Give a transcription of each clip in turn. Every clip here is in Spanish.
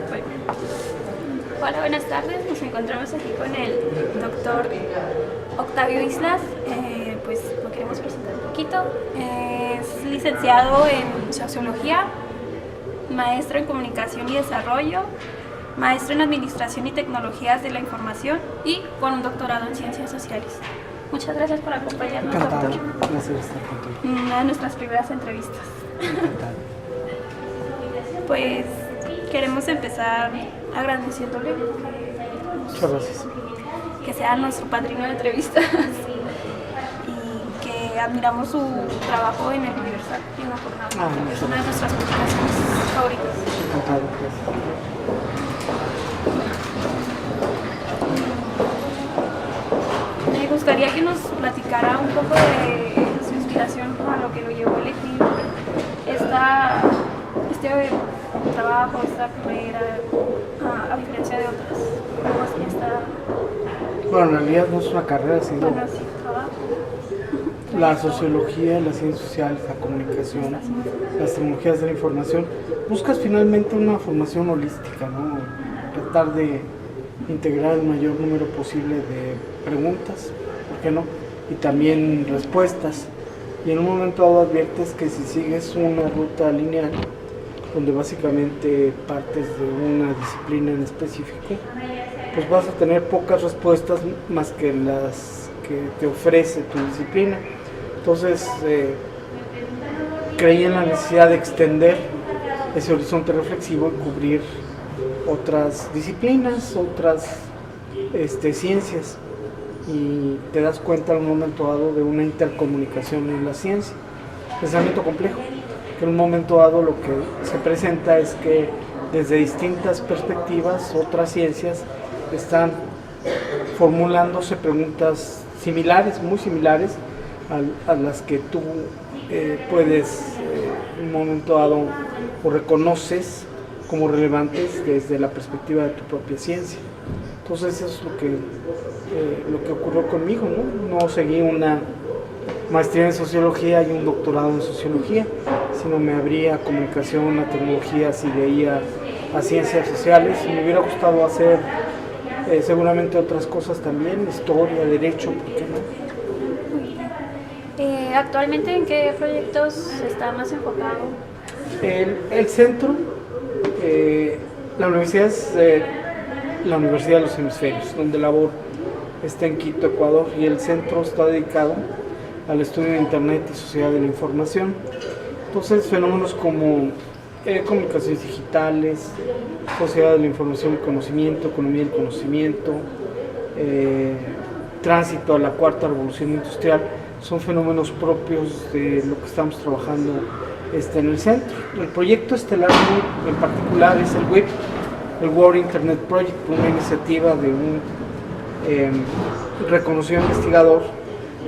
Bueno. Hola, buenas tardes. Nos encontramos aquí con el doctor Octavio Islas. Pues lo queremos presentar un poquito. Es licenciado en Sociología, maestro en Comunicación y Desarrollo, maestro en Administración y Tecnologías de la Información y con un doctorado en Ciencias Sociales. Muchas gracias por acompañarnos, Encantado. doctor. Gracias por estar contigo. Una de nuestras primeras entrevistas. Encantado. Pues queremos empezar agradeciéndole Muchas gracias. que sea nuestro padrino de entrevistas y que admiramos su trabajo en el Universal y en la jornada. Es una de nuestras publicaciones favoritas. Encantado. Gracias. Me gustaría que nos platicara un poco de su inspiración a lo que lo llevó a elegir este trabajo, esta carrera, a diferencia de otras. ¿Cómo así está? Bueno, en realidad no es una carrera, ha sido Bueno, sí, trabajo. la sociología, las ciencias sociales, la comunicación, las tecnologías de la información. Buscas finalmente una formación holística, ¿no? Tratar de integrar el mayor número posible de preguntas, ¿por qué no? Y también respuestas. Y en un momento dado adviertes que si sigues una ruta lineal, donde básicamente partes de una disciplina en específico, pues vas a tener pocas respuestas más que las que te ofrece tu disciplina. Entonces creí en la necesidad de extender ese horizonte reflexivo y cubrir otras disciplinas, otras ciencias, y te das cuenta en un momento dado de una intercomunicación en la ciencia. Pensamiento complejo, que en un momento dado lo que se presenta es que desde distintas perspectivas otras ciencias están formulándose preguntas similares, muy similares a las que tú puedes en un momento dado o reconoces como relevantes desde la perspectiva de tu propia ciencia. Entonces eso es lo que ocurrió conmigo, ¿no? No seguí una maestría en sociología y un doctorado en sociología, sino me abría a comunicación, a tecnologías y de ahí a ciencias sociales. Y me hubiera gustado hacer seguramente otras cosas también, historia, derecho, ¿por qué no? ¿Actualmente en qué proyectos está más enfocado? El centro, la universidad es la Universidad de los Hemisferios, donde laboro, está en Quito, Ecuador, y el centro está dedicado al estudio de Internet y sociedad de la información. Entonces, fenómenos como comunicaciones digitales, sociedad de la información y conocimiento, economía del conocimiento, tránsito a la cuarta revolución industrial, son fenómenos propios de lo que estamos trabajando en el centro. El proyecto estelar en particular es el WIP, el World Internet Project, una iniciativa de un reconocido investigador,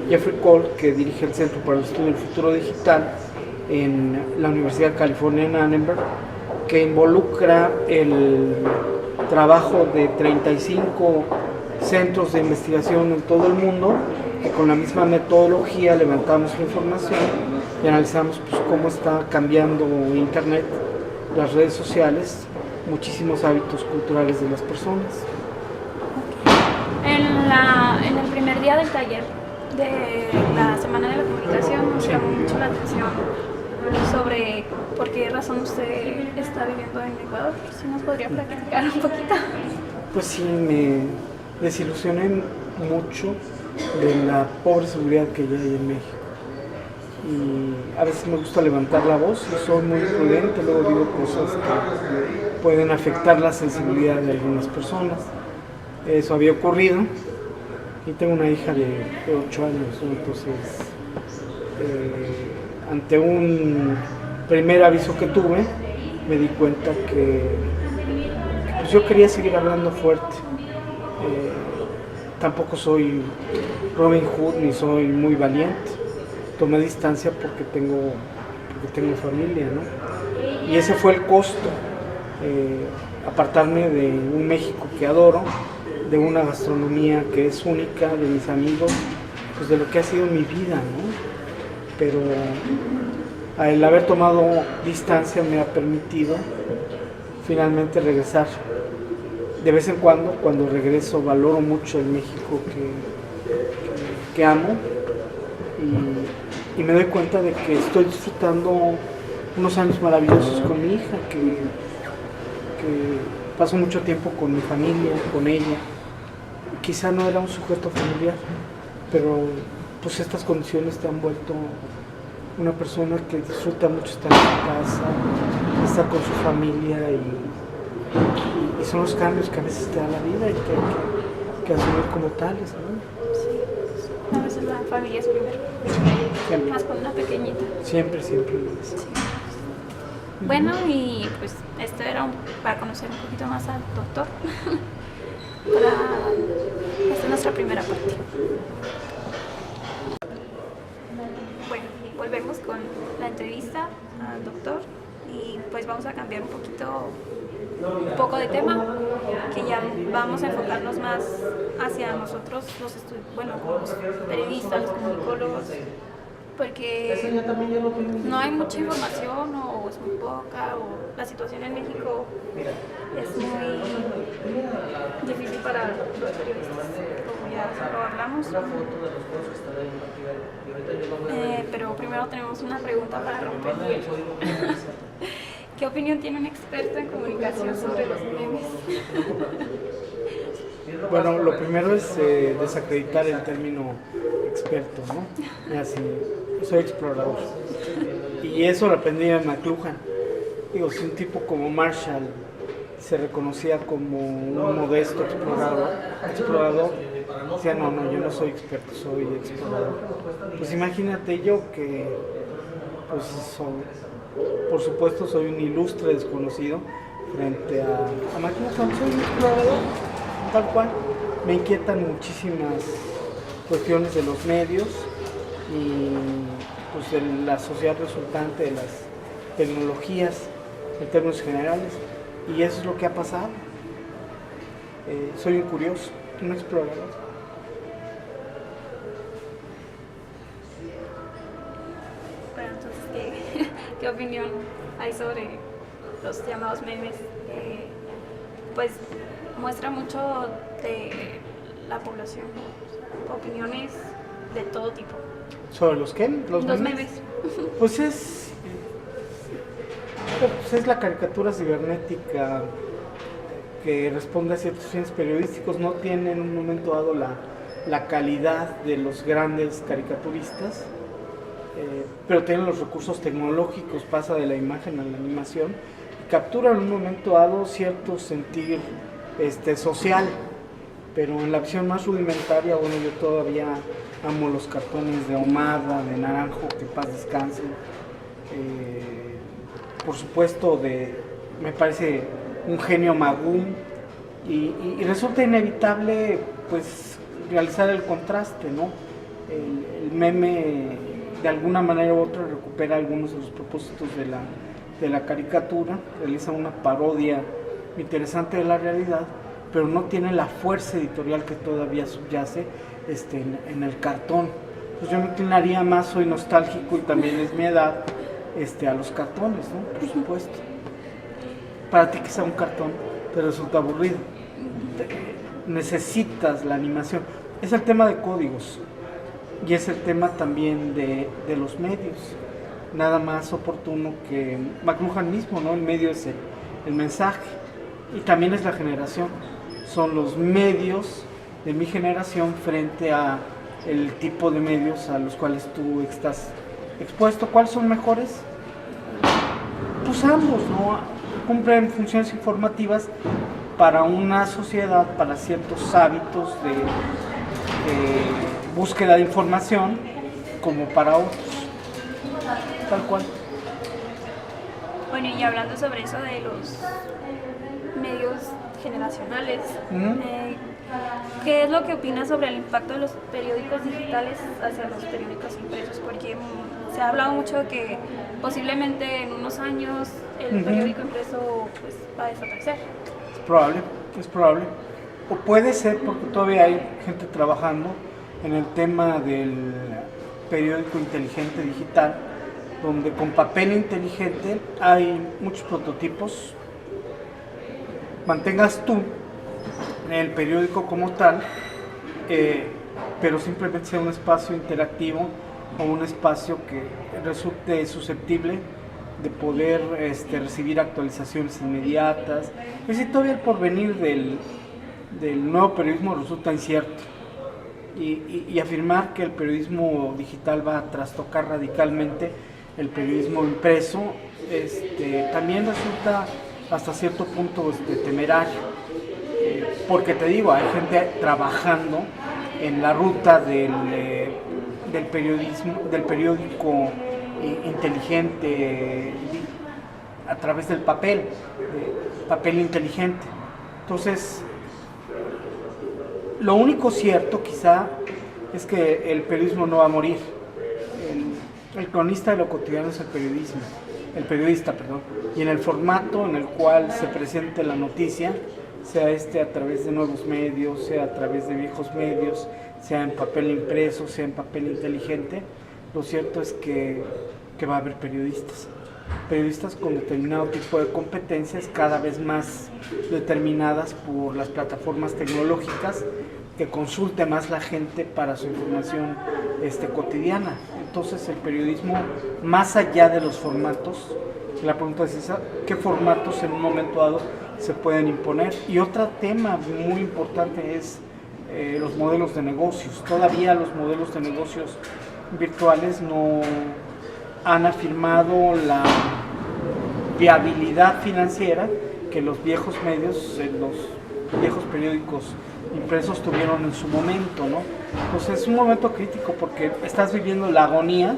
Jeffrey Cole, que dirige el Centro para el Estudio del Futuro Digital en la Universidad de California en Annenberg, que involucra el trabajo de 35 centros de investigación en todo el mundo, que con la misma metodología levantamos la información y analizamos pues, cómo está cambiando Internet, las redes sociales, muchísimos hábitos culturales de las personas. En el primer día del taller de la Semana de la Comunicación nos llamó mucho la atención sobre por qué razón usted está viviendo en Ecuador. ¿Sí nos podría platicar un poquito? Pues sí, me desilusioné mucho de la pobre seguridad que ya hay en México. Y a veces me gusta levantar la voz y soy muy prudente, luego digo cosas que pueden afectar la sensibilidad de algunas personas. Eso había ocurrido y tengo una hija de 8 años, ¿no? Entonces ante un primer aviso que tuve me di cuenta que pues yo quería seguir hablando fuerte. Tampoco soy Robin Hood ni soy muy valiente. Tomé distancia porque tengo familia, ¿no? Y ese fue el costo, apartarme de un México que adoro, de una gastronomía que es única, de mis amigos, pues de lo que ha sido mi vida, ¿no? Pero el haber tomado distancia me ha permitido finalmente regresar. De vez en cuando regreso, valoro mucho el México que amo y me doy cuenta de que estoy disfrutando unos años maravillosos con mi hija, que paso mucho tiempo con mi familia, con ella. Quizá no era un sujeto familiar, pero pues estas condiciones te han vuelto una persona que disfruta mucho estar en su casa, estar con su familia y son los cambios que a veces te da la vida y que hay que asumir como tales, ¿no? Sí, a veces la familia es primero, Siempre. más con una pequeñita. Siempre. Sí. Bueno, y pues esto era para conocer un poquito más al doctor. Esta es nuestra primera parte. Bueno, volvemos con la entrevista al doctor y pues vamos a cambiar un poco de tema, que ya vamos a enfocarnos más hacia nosotros, como los periodistas, los comunicólogos, porque no hay mucha información o es muy poca, o la situación en México es muy difícil para los periodistas, como ya lo hablamos. Pero primero tenemos una pregunta para romper el hielo. ¿Qué opinión tiene un experto en comunicación sobre los memes? Bueno, lo primero es desacreditar el término experto, ¿no? Así, soy explorador. Y eso lo aprendí en McLuhan. Digo, si un tipo como Marshall se reconocía como un modesto explorador, decía, no, yo no soy experto, soy explorador. Pues imagínate yo que, pues por supuesto, soy un ilustre desconocido frente a McLuhan, soy un explorador, tal cual. Me inquietan muchísimas cuestiones de los medios y pues de la sociedad resultante de las tecnologías en términos generales, y eso es lo que ha pasado. Soy un curioso, un explorador. Bueno, entonces, ¿qué opinión hay sobre los llamados memes? Pues muestra mucho de la población, opiniones de todo tipo. ¿Sobre los qué? Los memes. Pues es la caricatura cibernética que responde a ciertos fines periodísticos. No tiene en un momento dado la calidad de los grandes caricaturistas, pero tienen los recursos tecnológicos, pasa de la imagen a la animación y captura en un momento dado cierto sentir social, pero en la visión más rudimentaria. Bueno, yo todavía amo los cartones de Ahumada, de Naranjo, que paz descanse. Por supuesto, me parece un genio Magún, y resulta inevitable pues realizar el contraste, ¿no? El meme de alguna manera u otra recupera algunos de los propósitos de la caricatura, realiza una parodia interesante de la realidad, pero no tiene la fuerza editorial que todavía subyace en el cartón. Pues yo me inclinaría más, soy nostálgico y también es mi edad, a los cartones, ¿no? Por supuesto. Para ti quizá un cartón te resulta aburrido. Necesitas la animación. Es el tema de códigos y es el tema también de los medios. Nada más oportuno que McLuhan mismo, ¿no? El medio es el mensaje y también es la generación. Son los medios de mi generación frente a el tipo de medios a los cuales tú estás expuesto. ¿Cuáles son mejores? Pues ambos, ¿no? Cumplen funciones informativas para una sociedad, para ciertos hábitos de búsqueda de información, como para otros, tal cual. Bueno, y hablando sobre eso de los medios generacionales, ¿qué es lo que opinas sobre el impacto de los periódicos digitales hacia los periódicos impresos? Porque se ha hablado mucho de que posiblemente en unos años el periódico impreso pues, va a desaparecer. Es probable. O puede ser porque todavía hay gente trabajando en el tema del periódico inteligente digital, donde con papel inteligente hay muchos prototipos mantengas tú el periódico como tal, pero simplemente sea un espacio interactivo o un espacio que resulte susceptible de poder recibir actualizaciones inmediatas. Es decir, todavía el porvenir del nuevo periodismo resulta incierto, y afirmar que el periodismo digital va a trastocar radicalmente el periodismo impreso también resulta hasta cierto punto temerario, porque te digo, hay gente trabajando en la ruta del periódico inteligente a través del papel inteligente. Entonces, lo único cierto quizá es que el periodismo no va a morir. El cronista de lo cotidiano es el periodista, y en el formato en el cual se presente la noticia, sea a través de nuevos medios, sea a través de viejos medios, sea en papel impreso, sea en papel inteligente, lo cierto es que va a haber periodistas con determinado tipo de competencias cada vez más determinadas por las plataformas tecnológicas, que consulte más la gente para su información cotidiana. Entonces el periodismo, más allá de los formatos, la pregunta es esa: ¿qué formatos en un momento dado se pueden imponer? Y otro tema muy importante es los modelos de negocios. Todavía los modelos de negocios virtuales no han afirmado la viabilidad financiera que los viejos medios, los viejos periódicos impresos tuvieron en su momento, ¿no? Entonces es un momento crítico porque estás viviendo la agonía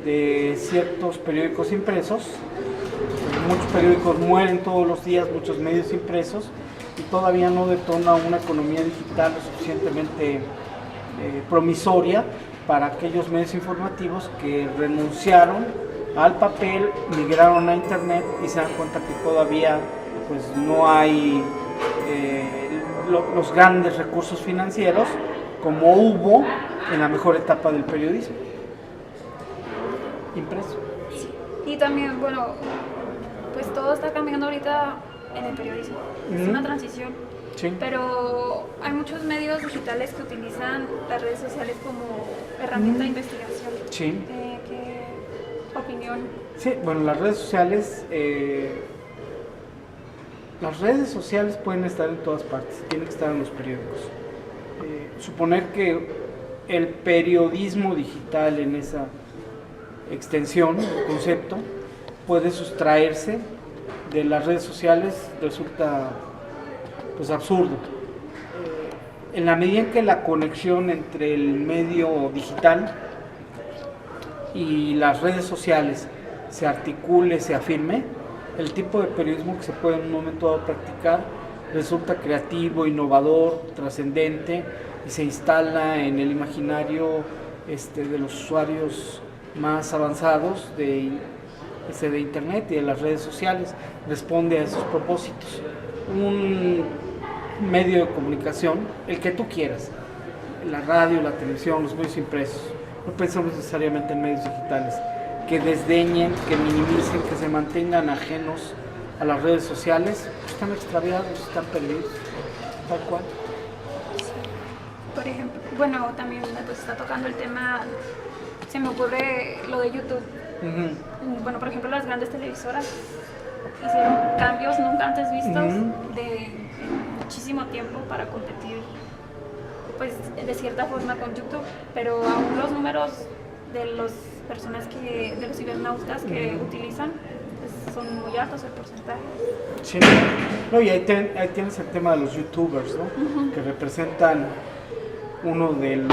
de ciertos periódicos impresos. Muchos periódicos mueren todos los días, muchos medios impresos, y todavía no detona una economía digital lo suficientemente promisoria para aquellos medios informativos que renunciaron al papel, migraron a internet y se dan cuenta que todavía pues no hay los grandes recursos financieros como hubo en la mejor etapa del periodismo impreso. Y también, bueno, pues todo está cambiando ahorita en el periodismo. Es una transición. Sí. Pero hay muchos medios digitales que utilizan las redes sociales como herramienta de investigación. Sí. ¿Qué opinión? Sí, bueno, las redes sociales pueden estar en todas partes, tienen que estar en los periódicos. Suponer que el periodismo digital en esa extensión, el concepto, puede sustraerse de las redes sociales resulta pues absurdo. En la medida en que la conexión entre el medio digital y las redes sociales se articule, se afirme, el tipo de periodismo que se puede en un momento dado practicar resulta creativo, innovador, trascendente, y se instala en el imaginario de los usuarios más avanzados de internet y de las redes sociales. Responde a esos propósitos. Un medio de comunicación, el que tú quieras, la radio, la televisión, los medios impresos, no pensamos necesariamente en medios digitales, que desdeñen, que minimicen, que se mantengan ajenos a las redes sociales, están extraviados, están perdidos, tal cual. Por ejemplo, bueno, también pues está tocando el tema, se me ocurre lo de YouTube. Bueno, por ejemplo, las grandes televisoras hicieron cambios nunca antes vistos de muchísimo tiempo para competir, pues de cierta forma con YouTube, pero aún los números de las personas de los cibernautas que utilizan, pues, son muy altos el porcentaje. Sí, no, y ahí tienes el tema de los youtubers, ¿no? Que representan uno de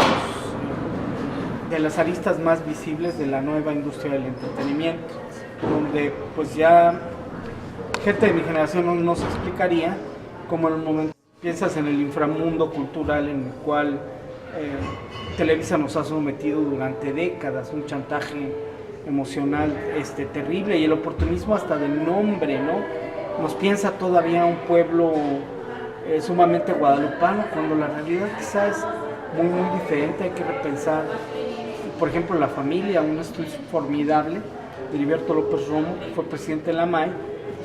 las aristas más visibles de la nueva industria del entretenimiento, donde pues ya gente de mi generación no se explicaría cómo en un momento piensas en el inframundo cultural en el cual Televisa nos ha sometido durante décadas, un chantaje emocional terrible, y el oportunismo hasta del nombre, ¿no? Nos piensa todavía un pueblo sumamente guadalupano, cuando la realidad quizás es muy diferente. Hay que repensar, por ejemplo, La Familia, un estudio formidable de Heriberto López Romo, que fue presidente de la MAE,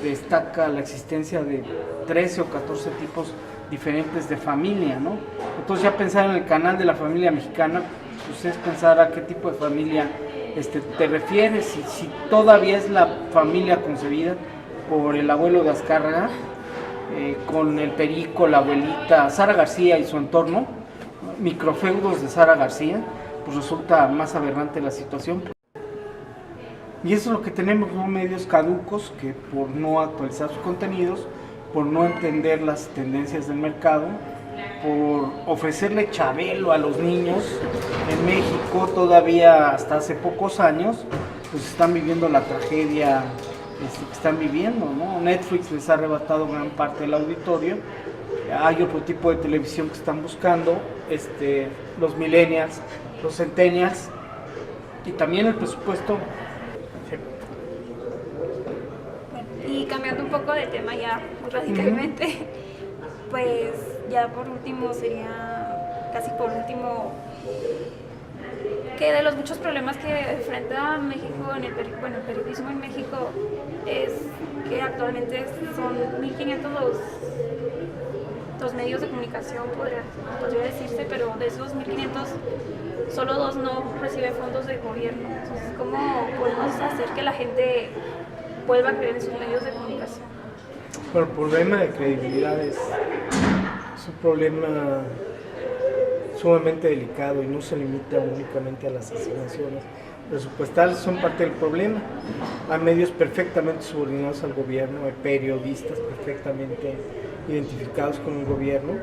destaca la existencia de 13 o 14 tipos diferentes de familia, ¿no? Entonces ya pensar en el canal de la familia mexicana, pues es pensar a qué tipo de familia te refieres, si todavía es la familia concebida por el abuelo de Azcárraga, con el Perico, la abuelita, Sara García y su entorno, microfeudos de Sara García, pues resulta más aberrante la situación. Y eso es lo que tenemos, ¿no? Medios caducos que por no actualizar sus contenidos, por no entender las tendencias del mercado, por ofrecerle Chabelo a los niños en México todavía hasta hace pocos años, pues están viviendo la tragedia que están viviendo, ¿no? Netflix les ha arrebatado gran parte del auditorio. Hay otro tipo de televisión que están buscando, los millennials, los centennials, y también el presupuesto. Y cambiando un poco de tema ya radicalmente, pues ya por último sería, casi por último, que de los muchos problemas que enfrenta México en el periodismo en México es que actualmente son 1500 los medios de comunicación, podría decirse, pero de esos 1500 solo 2 no reciben fondos de gobierno. Entonces, ¿cómo podemos hacer que la gente vuelva a creer en sus medios de comunicación? Bueno, el problema de credibilidad es un problema sumamente delicado y no se limita únicamente a las asignaciones presupuestales, son parte del problema. Hay medios perfectamente subordinados al gobierno, hay periodistas perfectamente identificados con el gobierno.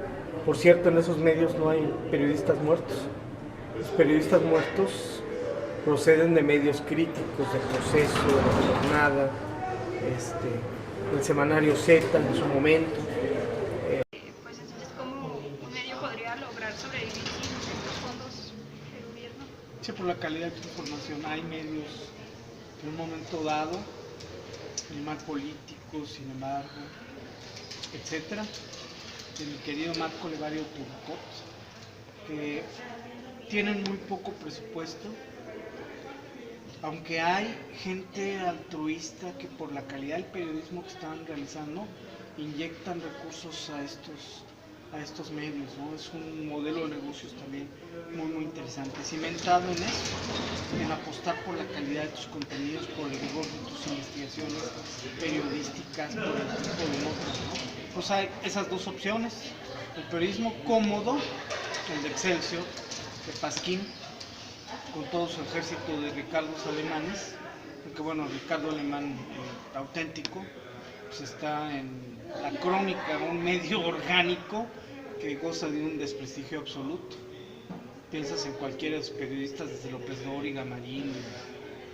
Por cierto, en esos medios no hay periodistas muertos. Los periodistas muertos proceden de medios críticos, de Proceso, de La Jornada, el semanario Z en su momento. Pues entonces, ¿cómo un medio podría lograr sobrevivir sin los fondos del gobierno? Sí, por la calidad de tu información. Hay medios que en un momento dado, animal político, sin embargo, etcétera, de mi querido Marco Levario Turcot, que tienen muy poco presupuesto, aunque hay gente altruista que por la calidad del periodismo que están realizando inyectan recursos a estos medios, ¿no? Es un modelo de negocios también muy interesante, cimentado en eso, en apostar por la calidad de tus contenidos, por el rigor de tus investigaciones periodísticas, por el tipo de notas, ¿no? Pues hay esas dos opciones: el periodismo cómodo, el de Excelsior, de Pasquín, con todo su ejército de Ricardos alemanes, porque bueno, Ricardo Alemán auténtico, pues está en La Crónica, un medio orgánico que goza de un desprestigio absoluto. Piensas en cualquiera de los periodistas, desde López Dóriga, Marín,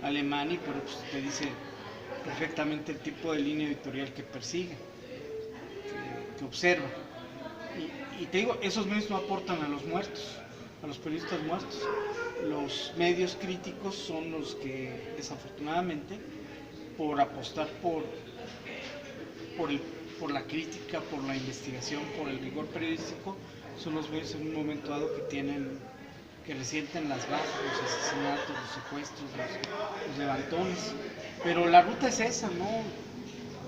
Alemani, pero pues te dice perfectamente el tipo de línea editorial que persigue, que observa. Y te digo, esos medios no aportan a los muertos, a los periodistas muertos. Los medios críticos son los que, desafortunadamente, por apostar por la crítica, por la investigación, por el rigor periodístico, son los medios en un momento dado que resienten las bajas, los asesinatos, los secuestros, los levantones. Pero la ruta es esa, ¿no?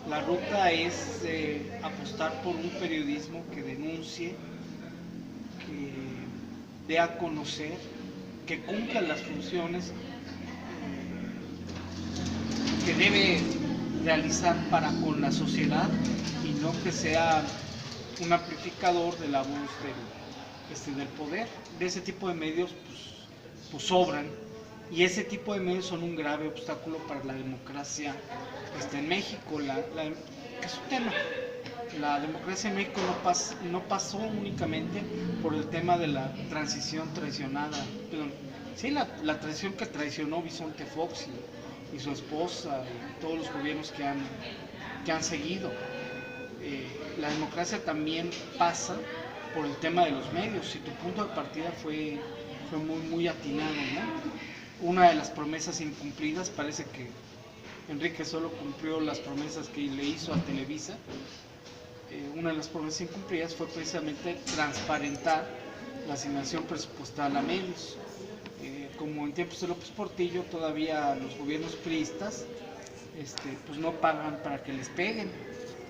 La ruta es apostar por un periodismo que denuncie, que dé a conocer, que cumpla las funciones que debe realizar para con la sociedad, y no que sea un amplificador de la voz del poder. De ese tipo de medios pues sobran, y ese tipo de medios son un grave obstáculo para la democracia en México. Es un tema. La democracia en México no pasó únicamente por el tema de la transición traicionada, sí, la transición que traicionó Vicente Fox y su esposa y todos los gobiernos que han seguido. La democracia también pasa por el tema de los medios. Si tu punto de partida fue muy atinado, ¿no? Una de las promesas incumplidas, parece que Enrique solo cumplió las promesas que le hizo a Televisa. Una de las promesas incumplidas fue precisamente transparentar la asignación presupuestal a medios. Como en tiempos de López Portillo, todavía los gobiernos priistas pues no pagan para que les peguen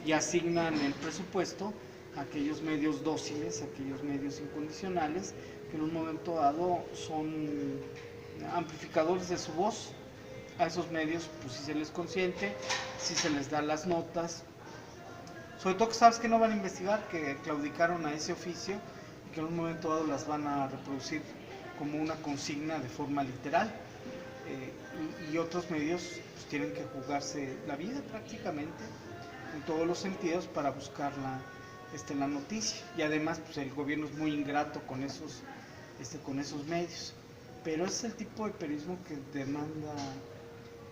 y asignan el presupuesto a aquellos medios dóciles, a aquellos medios incondicionales que en un momento dado son amplificadores de su voz. A esos medios pues si se les consiente, si se les da las notas, sobre todo que sabes que no van a investigar, que claudicaron a ese oficio y que en un momento dado las van a reproducir como una consigna de forma literal. Y otros medios pues, tienen que jugarse la vida prácticamente en todos los sentidos para buscar la noticia. Y además pues, el gobierno es muy ingrato con esos medios. Pero ese es el tipo de periodismo que demanda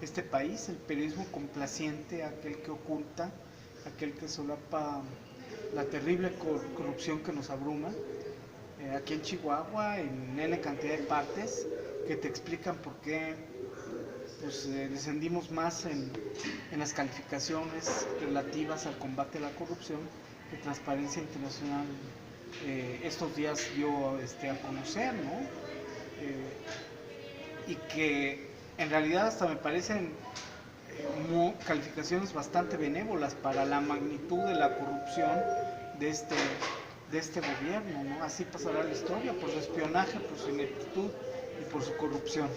este país, el periodismo complaciente, aquel que oculta, aquel que solapa la terrible corrupción que nos abruma. Aquí en Chihuahua, en N cantidad de partes, que te explican por qué pues, descendimos más en las calificaciones relativas al combate a la corrupción que Transparencia Internacional estos días dio a conocer, ¿no? Y que en realidad hasta me parecen calificaciones bastante benévolas para la magnitud de la corrupción de este gobierno, ¿no? Así pasará la historia, por su espionaje, por su ineptitud y por su corrupción.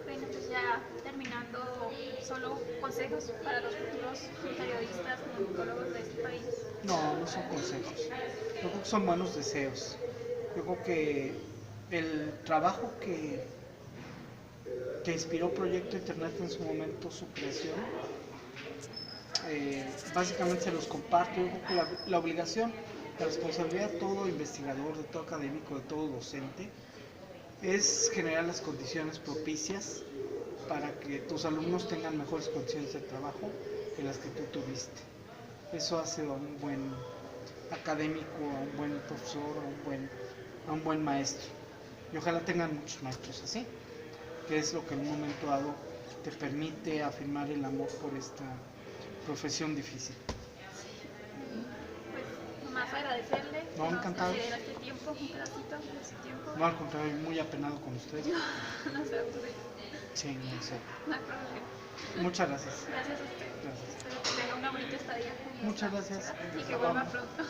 Bueno, pues ya terminando, solo consejos para los futuros periodistas, comunicólogos de este país. No, no son consejos. Yo creo que son buenos deseos. Yo creo que el trabajo que inspiró Proyecto Internet en su momento, su creación, básicamente se los comparto. Yo creo que la obligación, la responsabilidad de todo investigador, de todo académico, de todo docente, es generar las condiciones propicias para que tus alumnos tengan mejores condiciones de trabajo que las que tú tuviste. Eso hace a un buen académico, a un buen profesor, a un buen maestro. Y ojalá tengan muchos maestros así, que es lo que en un momento dado te permite afirmar el amor por esta profesión difícil. Pues más agradecerle. No, encantado. Este tiempo, un pedacito de su tiempo. No, al contrario, muy apenado con ustedes. No se apure. Sí, no sé. No hay problema. Muchas gracias. Gracias a usted. Gracias. Espero que tenga una bonita estadía. Muchas gracias. Y que vuelva pronto.